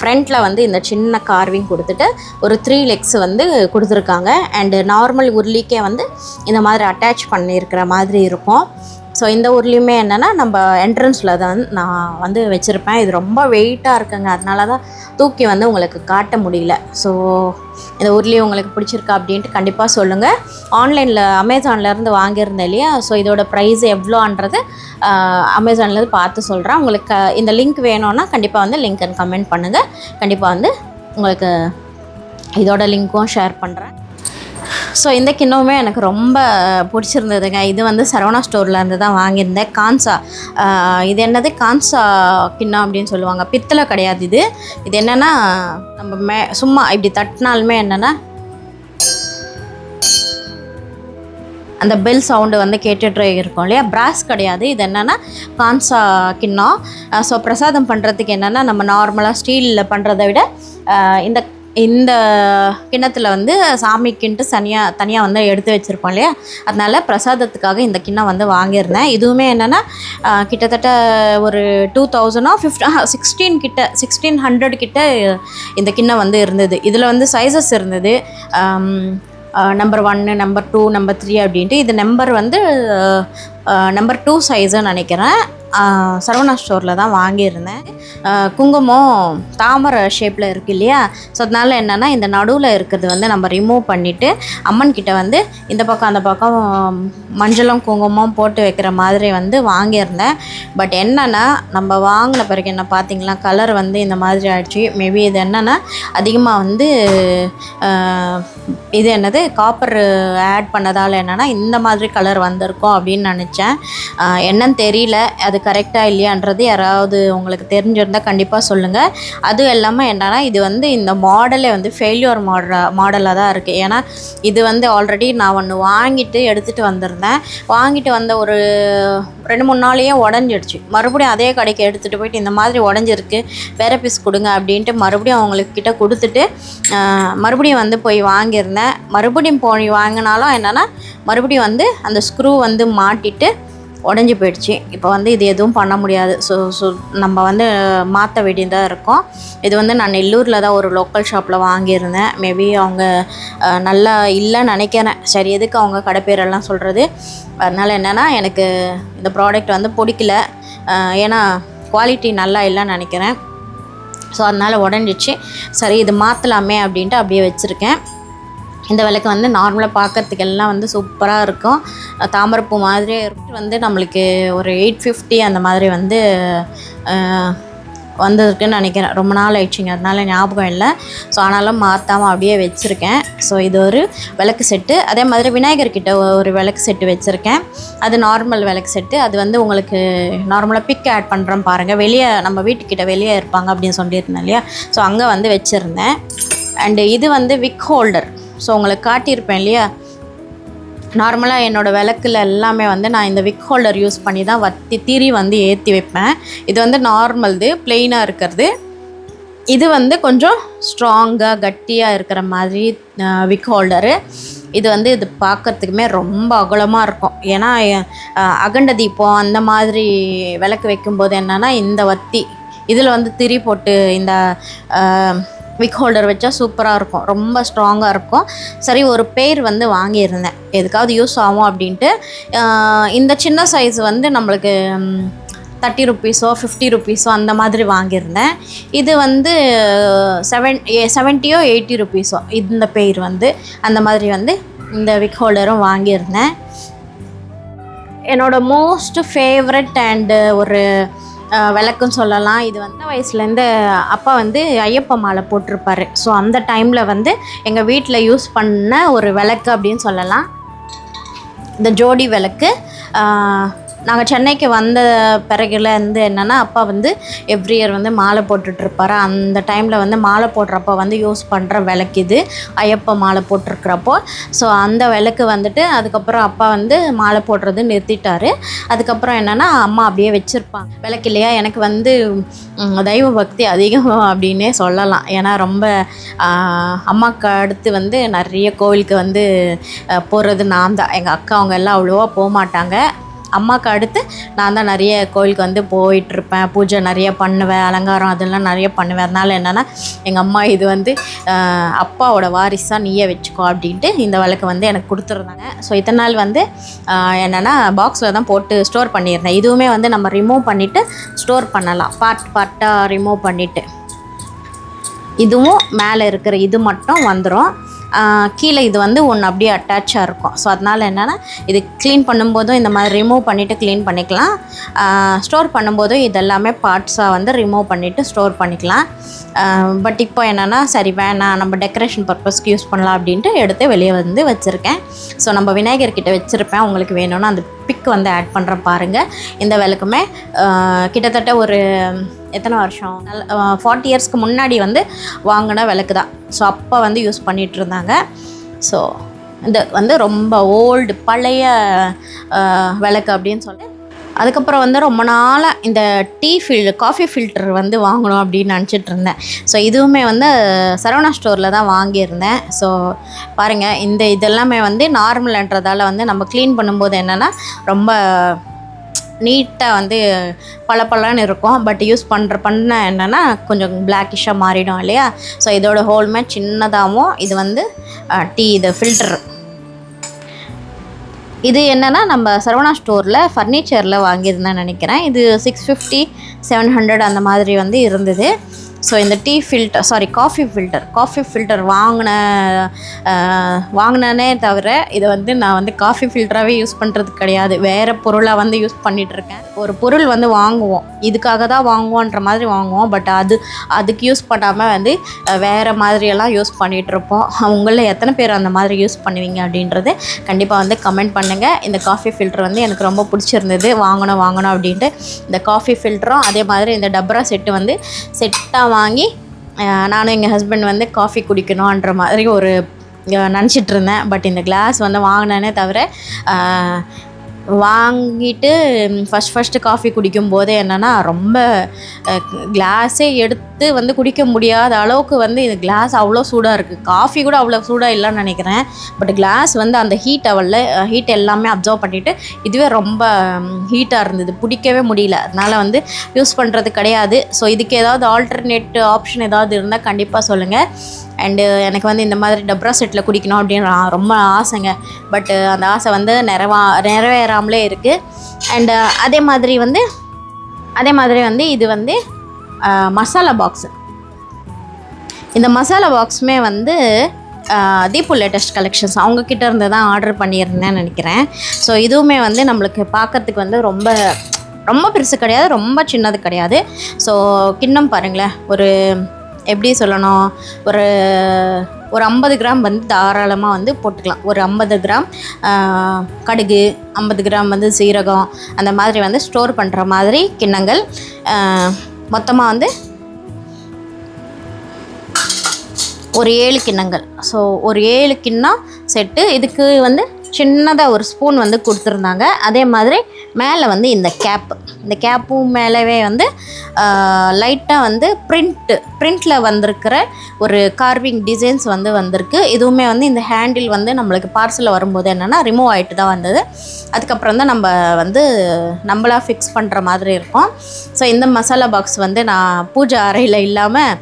S1: ஃப்ரண்ட்டில் வந்து இந்த சின்ன கார்விங் கொடுத்துட்டு ஒரு 3 லெக்ஸ் வந்து கொடுத்துருக்காங்க. அண்டு நார்மல் உருளிக்கே வந்து இந்த மாதிரி அட்டாச் பண்ணியிருக்கிற மாதிரி இருக்கும். ஸோ இந்த உருளியுமே என்னென்னா, நம்ம என்ட்ரன்ஸில் தான் நான் வந்து வச்சுருப்பேன். இது ரொம்ப வெயிட்டாக இருக்குங்க, அதனால தான் தூக்கி வந்து உங்களுக்கு காட்ட முடியல. ஸோ இந்த உருளி உங்களுக்கு பிடிச்சிருக்கா அப்படின்ட்டு கண்டிப்பாக சொல்லுங்கள். ஆன்லைனில் அமேசான்லேருந்து வாங்கியிருந்தேன் இல்லையா, ஸோ இதோட ப்ரைஸ் எவ்வளோன்றது அமேசான்லேருந்து பார்த்து சொல்கிறேன். உங்களுக்கு இந்த லிங்க் வேணும்னா கண்டிப்பாக வந்து லிங்க் கமெண்ட் பண்ணுங்கள். கண்டிப்பாக வந்து உங்களுக்கு இதோட லிங்க்கும் ஷேர் பண்ணுறேன். ஸோ இந்த கிண்ணமுமே எனக்கு ரொம்ப பிடிச்சிருந்ததுங்க. இது வந்து சரவணா ஸ்டோர்லேருந்து தான் வாங்கியிருந்தேன். கான்சா, இது என்னது கான்சா கிண்ணம் அப்படின்னு சொல்லுவாங்க, பித்தளை கிடையாது இது. இது என்னென்னா, நம்ம சும்மா இப்படி தட்டினாலுமே என்னென்னா அந்த பெல் சவுண்டு வந்து கேட்டுட்டு இருக்கும் இல்லையா. பிராஸ் கிடையாது, இது என்னென்னா கான்சா கிண்ணம். ஸோ பிரசாதம் பண்ணுறதுக்கு என்னென்னா நம்ம நார்மலாக ஸ்டீலில் பண்ணுறதை விட இந்த இந்த கிண்ணத்தில் வந்து சாமிக்குன்ட்டு தனியாக வந்து எடுத்து வச்சுருப்போம் இல்லையா. அதனால் பிரசாதத்துக்காக இந்த கிண்ணம் வந்து வாங்கியிருந்தேன். இதுவுமே என்னென்னா கிட்டத்தட்ட ஒரு 1600 கிட்ட இந்த கிண்ணம் வந்து இருந்தது. இதில் வந்து சைஸஸ் இருந்தது, நம்பர் 1, நம்பர் 2, நம்பர் 3 அப்படின்ட்டு. இது நம்பர் வந்து நம்பர் 2 சைஸுன்னு நினைக்கிறேன். சரவணா ஸ்டோரில் தான் வாங்கியிருந்தேன். குங்குமம் தாமரை ஷேப்பில் இருக்குது இல்லையா. ஸோ அதனால் என்னென்னா இந்த நடுவில் இருக்கிறது வந்து நம்ம ரிமூவ் பண்ணிவிட்டு அம்மன் கிட்ட வந்து இந்த பக்கம் அந்த பக்கம் மஞ்சளும் குங்குமம் போட்டு வைக்கிற மாதிரி வந்து வாங்கியிருந்தேன். பட் என்னென்னா நம்ம வாங்கின பிறகு என்ன பார்த்திங்களா, கலர் வந்து இந்த மாதிரி ஆயிடுச்சு. மேபி இது என்னென்னா அதிகமாக வந்து இது என்னது காப்பர் ஆட் பண்ணதால் என்னென்னா இந்த மாதிரி கலர் வந்திருக்கும் அப்படின்னு நினச்சேன். என்னன்னு தெரியல, அது கரெக்டாக இல்லையான்றது யாராவது உங்களுக்கு தெரிஞ்சிருந்தால் கண்டிப்பாக சொல்லுங்கள். அதுவும் இல்லாமல் என்னென்னா இது வந்து இந்த மாடலே வந்து ஃபெயில்யூர் மாடலாக தான் இருக்குது. ஏன்னா இது வந்து ஆல்ரெடி நான் ஒன்று வாங்கிட்டு எடுத்துகிட்டு வந்திருந்தேன். வாங்கிட்டு வந்த ஒரு 2-3 நாளையே உடஞ்சிடுச்சு. மறுபடியும் அதே கடைக்கு எடுத்துகிட்டு போயிட்டு இந்த மாதிரி உடஞ்சிருக்கு, வேறு பீஸ் கொடுங்க அப்படின்ட்டு மறுபடியும் அவங்களுக்கிட்ட கொடுத்துட்டு மறுபடியும் வந்து போய் வாங்கியிருந்தேன். மறுபடியும் போய் வாங்கினாலும் என்னென்னா மறுபடியும் வந்து அந்த ஸ்க்ரூ வந்து மாட்டிட்டு உடஞ்சி போயிடுச்சு. இப்போ வந்து இது எதுவும் பண்ண முடியாது. ஸோ நம்ம வந்து மாற்ற வேண்டியதாக இருக்கும். இது வந்து நான் நெல்லூரில் தான் ஒரு லோக்கல் ஷாப்பில் வாங்கியிருந்தேன். மேபி அவங்க நல்லா இல்லைன்னு நினைக்கிறேன். சரி, எதுக்கு அவங்க கடை பேரெல்லாம் சொல்கிறது. அதனால் என்னென்னா எனக்கு இந்த ப்ராடக்ட் வந்து பிடிக்கல, ஏன்னா குவாலிட்டி நல்லா இல்லைன்னு நினைக்கிறேன். ஸோ அதனால் உடஞ்சிச்சு. சரி, இது மாற்றலாமே அப்படின்ட்டு அப்படியே வச்சுருக்கேன். இந்த விளக்கு வந்து நார்மலாக பார்க்கறதுக்கு எல்லாம் வந்து சூப்பராக இருக்கும், தாமரைப்பூ மாதிரியே இருக்கும். வந்து நம்மளுக்கு ஒரு 850 அந்த மாதிரி வந்து வந்திருக்குன்னு நினைக்கிறேன். ரொம்ப நாள் ஆயிடுச்சுங்க, அதனால ஞாபகம் இல்லை. ஸோ ஆனாலும் மாற்றாமல் அப்படியே வச்சுருக்கேன். ஸோ இது ஒரு விளக்கு செட்டு. அதே மாதிரி விநாயகர்கிட்ட ஒரு விளக்கு செட்டு வச்சுருக்கேன். அது நார்மல் விளக்கு செட்டு. அது வந்து உங்களுக்கு நார்மலாக பிக் ஆட் பண்ணுறேன் பாருங்கள். வெளியே நம்ம வீட்டுக்கிட்ட வெளியே இருப்பாங்க அப்படின்னு சொல்லியிருந்தேன் இல்லையா. ஸோ அங்கே வந்து வச்சுருந்தேன். அண்டு இது வந்து விக் ஹோல்டர். ஸோ உங்களுக்கு காட்டியிருப்பேன் இல்லையா, நார்மலாக என்னோடய விளக்கில் எல்லாமே வந்து நான் இந்த விக் ஹோல்டர் யூஸ் பண்ணி தான் திரி வந்து ஏற்றி வைப்பேன். இது வந்து நார்மல்து ப்ளெயினாக இருக்கிறது. இது வந்து கொஞ்சம் ஸ்ட்ராங்காக கட்டியாக இருக்கிற மாதிரி விக் ஹோல்டரு. இது வந்து இது பார்க்குறதுக்குமே ரொம்ப அகலமாக இருக்கும். ஏன்னா அகண்ட தீபம் அந்த மாதிரி விளக்கு வைக்கும்போது என்னென்னா இந்த வத்தி இதில் வந்து திரி போட்டு இந்த விக் ஹோல்டர் வச்சா சூப்பராக இருக்கும், ரொம்ப ஸ்ட்ராங்காக இருக்கும். சரி, ஒரு பேர் வந்து வாங்கியிருந்தேன், எதுக்காவது யூஸ் ஆகும் அப்படின்ட்டு. இந்த சின்ன சைஸ் வந்து நம்மளுக்கு 30 ருப்பீஸோ 50 ருப்பீஸோ அந்த மாதிரி வாங்கியிருந்தேன். இது வந்து 70 or 80 ருப்பீஸோ இந்த பேர் வந்து அந்த மாதிரி வந்து இந்த விக் ஹோல்டரும் வாங்கியிருந்தேன். என்னோடய மோஸ்ட் ஃபேவரட் அண்டு ஒரு விளக்குன்னு சொல்லலாம். இது வந்து வயசுலேருந்து அப்பா வந்து ஐயப்ப மாலை போட்டிருப்பார். ஸோ அந்த டைமில் வந்து எங்கள் வீட்டில் யூஸ் பண்ண ஒரு விளக்கு அப்படின்னு சொல்லலாம். இந்த ஜோடி விளக்கு நாங்கள் சென்னைக்கு வந்த பிறகுலேருந்து என்னென்னா அப்பா வந்து எவ்ரி இயர் வந்து மாலை போட்டுட்ருப்பார். அந்த டைமில் வந்து மாலை போடுறப்போ வந்து யூஸ் பண்ணுற விளக்கு இது, ஐயப்ப மாலை போட்டிருக்கிறப்போ. ஸோ அந்த விளக்கு வந்துட்டு அதுக்கப்புறம் அப்பா வந்து மாலை போடுறது நிறுத்திட்டார். அதுக்கப்புறம் என்னென்னா அம்மா அப்படியே வச்சுருப்பாங்க விளக்கு இல்லையா. எனக்கு வந்து தெய்வ பக்தி அதிகம் அப்படின்னே சொல்லலாம். ஏன்னா ரொம்ப அம்மாவுக்கு அடுத்து வந்து நிறைய கோவிலுக்கு வந்து போகிறது நான் தான். எங்கள் அக்கா அவங்க எல்லாம் அவ்வளோவா போக மாட்டாங்க. அம்மாவுக்கு அடுத்து நான் தான் நிறைய கோயிலுக்கு வந்து போயிட்டுருப்பேன், பூஜை நிறைய பண்ணுவேன், அலங்காரம் அதெல்லாம் நிறைய பண்ணுவேன். அதனால் என்னென்னா எங்கள் அம்மா இது வந்து அப்பாவோட வாரிசாக நீயே வச்சுக்கோ அப்படின்ட்டு இந்த விளக்கு வந்து எனக்கு கொடுத்துருந்தாங்க. ஸோ இத்தனை நாள் வந்து என்னென்னா பாக்ஸில் தான் போட்டு ஸ்டோர் பண்ணியிருந்தேன். இதுவுமே வந்து நம்ம ரிமூவ் பண்ணிவிட்டு ஸ்டோர் பண்ணலாம், பார்ட்டாக ரிமூவ் பண்ணிவிட்டு. இதுவும் மேலே இருக்கிற இது மட்டும் வந்துடும், கீழே இது வந்து ஒன்று அப்படியே அட்டாச்சாக இருக்கும். ஸோ அதனால் என்னென்னா இது க்ளீன் பண்ணும்போதும் இந்த மாதிரி ரிமூவ் பண்ணிவிட்டு க்ளீன் பண்ணிக்கலாம். ஸ்டோர் பண்ணும்போதும் இதெல்லாமே பார்ட்ஸாக வந்து ரிமூவ் பண்ணிவிட்டு ஸ்டோர் பண்ணிக்கலாம். பட் இப்போ என்னென்னா சரி வேணாம், நம்ம டெக்கரேஷன் பர்பஸ்க்கு யூஸ் பண்ணலாம் அப்படின்ட்டு எடுத்து வெளியே வந்து வச்சுருக்கேன். ஸோ நம்ம விநாயகர்கிட்ட வச்சுருப்பேன், உங்களுக்கு வேணும்னா அந்த பிக் வந்து ஆட் பண்ணுறேன் பாருங்கள். இந்த விளக்குமே கிட்டத்தட்ட ஒரு எத்தனை வருஷம் 40 இயர்ஸ்க்கு முன்னாடி வந்து வாங்கின விளக்கு தான். ஸோ அப்போ வந்து யூஸ் பண்ணிகிட்டு இருந்தாங்க. ஸோ இது வந்து ரொம்ப ஓல்டு பழைய விளக்கு அப்படின்னு சொல்லி. அதுக்கப்புறம் வந்து ரொம்ப நாளாக இந்த காஃபி ஃபில்டர் வந்து வாங்கணும் அப்படின்னு நினச்சிட்டு இருந்தேன். ஸோ இதுவுமே வந்து சரவணா ஸ்டோரில் தான் வாங்கியிருந்தேன். ஸோ பாருங்கள், இதெல்லாமே வந்து நார்மல்ன்றதால வந்து நம்ம க்ளீன் பண்ணும்போது என்னென்னா ரொம்ப நீட்டாக வந்து பளபளன்னு இருக்கும். பட் யூஸ் பண்ண என்னென்னா கொஞ்சம் பிளாக்கிஷாக மாறிடும் இல்லையா. ஸோ இதோட ஹோல்மே சின்னதாகவும், இது வந்து இது ஃபில்டர். இது என்னென்னா நம்ம சரவணா ஸ்டோரில் ஃபர்னிச்சரில் வாங்கியிருந்தேன் நினைக்கிறேன். இது 650 700 அந்த மாதிரி வந்து இருந்தது. ஸோ இந்த காஃபி ஃபில்டர் வாங்கினே தவிர இதை வந்து நான் வந்து காஃபி ஃபில்டராகவே யூஸ் பண்ணுறது கிடையாது. வேறு பொருளாக வந்து யூஸ் பண்ணிகிட்ருக்கேன். ஒரு பொருள் வந்து வாங்குவோம், இதுக்காக தான் வாங்குவோன்ற மாதிரி வாங்குவோம். பட் அதுக்கு யூஸ் பண்ணாமல் வந்து வேறு மாதிரியெல்லாம் யூஸ் பண்ணிகிட்ருப்போம். உங்களில் எத்தனை பேர் அந்த மாதிரி யூஸ் பண்ணுவீங்க அப்படின்றது கண்டிப்பாக வந்து கமெண்ட் பண்ணுங்கள். இந்த காஃபி ஃபில்டர் வந்து எனக்கு ரொம்ப பிடிச்சிருந்தது, வாங்கணும் அப்படின்ட்டு. இந்த காஃபி ஃபில்டரும் அதே மாதிரி இந்த டப்ரா செட்டு வந்து செட்டாக வாங்கி நானும் எங்கள் ஹஸ்பண்ட் வந்து காஃபி குடிக்கணுன்ற மாதிரி ஒரு நினச்சிட்டு இருந்தேன். பட் இந்த கிளாஸ் வந்து வாங்கினேனே தவிர வாங்கிட்டு ஃபஸ்ட்டு காஃபி குடிக்கும் போதே என்னென்னா ரொம்ப கிளாஸே எடுத்து வந்து குடிக்க முடியாத அளவுக்கு வந்து இந்த கிளாஸ் அவ்வளோ சூடாக இருக்குது. காஃபி கூட அவ்வளோ சூடாக இல்லைன்னு நினைக்கிறேன். பட் கிளாஸ் வந்து அந்த ஹீட் எல்லாமே அப்சர்வ் பண்ணிவிட்டு இதுவே ரொம்ப ஹீட்டாக இருந்தது, பிடிக்கவே முடியல. அதனால் வந்து யூஸ் பண்ணுறது கிடையாது. ஸோ இதுக்கு ஏதாவது ஆல்டர்னேட் ஆப்ஷன் ஏதாவது இருந்தால் கண்டிப்பாக சொல்லுங்கள். அண்டு எனக்கு வந்து இந்த மாதிரி டப்ரா செட்டில் குடிக்கணும் அப்படின்னு ரொம்ப ஆசைங்க. பட்டு அந்த ஆசை வந்து நிறைவேறாமலே இருக்குது. அண்டு அதே மாதிரி வந்து இது வந்து மசாலா பாக்ஸு. இந்த மசாலா பாக்ஸுமே வந்து தீபு லேட்டஸ்ட் கலெக்ஷன்ஸ் அவங்கக்கிட்ட இருந்து தான் ஆர்டர் பண்ணியிருந்தேன்னு நினைக்கிறேன். ஸோ இதுவுமே வந்து நம்மளுக்கு பார்க்குறதுக்கு வந்து ரொம்ப பெருசு கிடையாது, ரொம்ப சின்னது கிடையாது. ஸோ கிண்ணம் பாருங்களேன், எப்படி சொல்லணும், ஒரு 50 கிராம் வந்து தாராளமாக வந்து போட்டுக்கலாம். ஒரு 50 கிராம் கடுகு, 50 கிராம் வந்து சீரகம், அந்த மாதிரி வந்து ஸ்டோர் பண்ணுற மாதிரி கிண்ணங்கள். மொத்தமாக வந்து ஒரு 7 கிண்ணங்கள். ஸோ ஒரு 7 கிண்ணம் செட்டு. இதுக்கு வந்து சின்னதாக ஒரு ஸ்பூன் வந்து கொடுத்துருந்தாங்க. அதே மாதிரி மேலே வந்து இந்த கேப்பும் மேலவே வந்து லைட்டாக வந்து பிரிண்டில் வந்திருக்கிற ஒரு கார்விங் டிசைன்ஸ் வந்து வந்திருக்கு. இதுவுமே வந்து இந்த ஹேண்டில் வந்து நம்மளுக்கு பார்சலில் வரும்போது என்னென்னா ரிமூவ் ஆகிட்டு தான் வந்தது. அதுக்கப்புறம் தான் நம்மளாக ஃபிக்ஸ் பண்ணுற மாதிரி இருக்கும். ஸோ இந்த மசாலா பாக்ஸ் வந்து நான் பூஜை அறையில் இல்லாமல்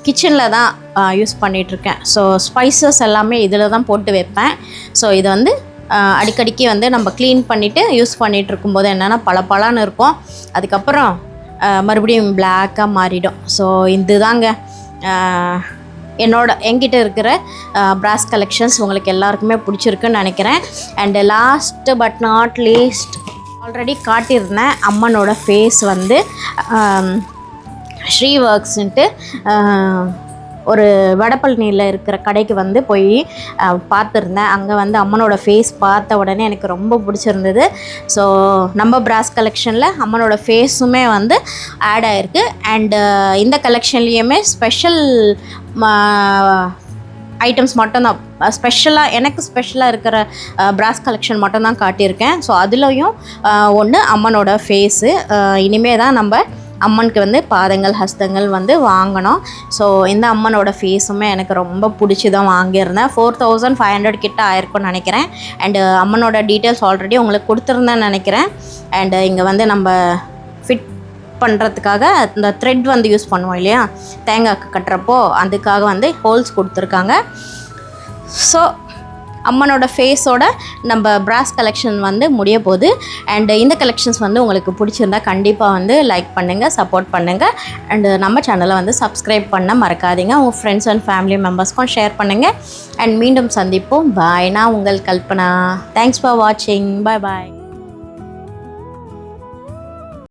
S1: கிச்சனில் தான் யூஸ் பண்ணிகிட்ருக்கேன். ஸோ ஸ்பைசஸ் எல்லாமே இதில் தான் போட்டு வைப்பேன். ஸோ இது வந்து அடிக்கடிக்கு வந்து நம்ம க்ளீன் பண்ணிவிட்டு யூஸ் பண்ணிகிட்டு இருக்கும்போது என்னென்னா பளபளன்னு இருக்கும். அதுக்கப்புறம் மறுபடியும் பிளாக்காக மாறிடும். ஸோ இதுதாங்க என்கிட்ட இருக்கிற பிராஸ் கலெக்ஷன்ஸ். உங்களுக்கு எல்லாருக்குமே பிடிச்சிருக்குன்னு நினைக்கிறேன். And last but not least already காட்டியிருந்தேன் அம்மனோட ஃபேஸ் வந்து ஸ்ரீ ஒர்க்ஸ்ன்ட்டு ஒரு வடபழனியில் இருக்கிற கடைக்கு வந்து போய் பார்த்துருந்தேன். அங்கே வந்து அம்மனோட ஃபேஸ் பார்த்த உடனே எனக்கு ரொம்ப பிடிச்சிருந்தது. ஸோ நம்ம பிராஸ் கலெக்ஷனில் அம்மனோட ஃபேஸுமே வந்து ஆட் ஆகிருக்கு. அண்டு இந்த கலெக்ஷன்லேயுமே ஸ்பெஷல் ஐட்டம்ஸ் மட்டும்தான், எனக்கு ஸ்பெஷலாக இருக்கிற பிராஸ் கலெக்ஷன் மட்டும்தான் காட்டியிருக்கேன். ஸோ அதுலேயும் ஒன்று அம்மனோட ஃபேஸு. இனிமேல் தான் நம்ம அம்மனுக்கு வந்து பாதங்கள் ஹஸ்தங்கள் வந்து வாங்கணும். ஸோ இந்த அம்மனோட ஃபேஸுமே எனக்கு ரொம்ப பிடிச்சி தான் வாங்கியிருந்தேன். 4500 கிட்ட ஆயிருக்கும்னு நினைக்கிறேன். அண்டு அம்மனோட டீட்டெயில்ஸ் ஆல்ரெடி உங்களுக்கு கொடுத்துருந்தேன்னு நினைக்கிறேன். அண்டு இங்கே வந்து நம்ம ஃபிட் பண்ணுறதுக்காக இந்த த்ரெட் வந்து யூஸ் பண்ணுவோம் இல்லையா, தேங்காய்க்கு கட்டுறப்போ அதுக்காக வந்து ஹோல்ஸ் கொடுத்துருக்காங்க. ஸோ அம்மனோட ஃபேஸோட நம்ம பிராஸ் கலெக்ஷன் வந்து முடிய போகுது. அண்டு இந்த கலெக்ஷன்ஸ் வந்து உங்களுக்கு பிடிச்சிருந்தா கண்டிப்பாக வந்து லைக் பண்ணுங்கள், சப்போர்ட் பண்ணுங்கள். அண்டு நம்ம சேனலை வந்து சப்ஸ்கிரைப் பண்ண மறக்காதீங்க. உங்கள் ஃப்ரெண்ட்ஸ் அண்ட் ஃபேமிலி மெம்பர்ஸ்க்கும் ஷேர் பண்ணுங்கள். அண்ட் மீண்டும் சந்திப்போம். பாய். நான் உங்கள் கல்பனா. தேங்க்ஸ் ஃபார் வாட்சிங். பாய் பாய்.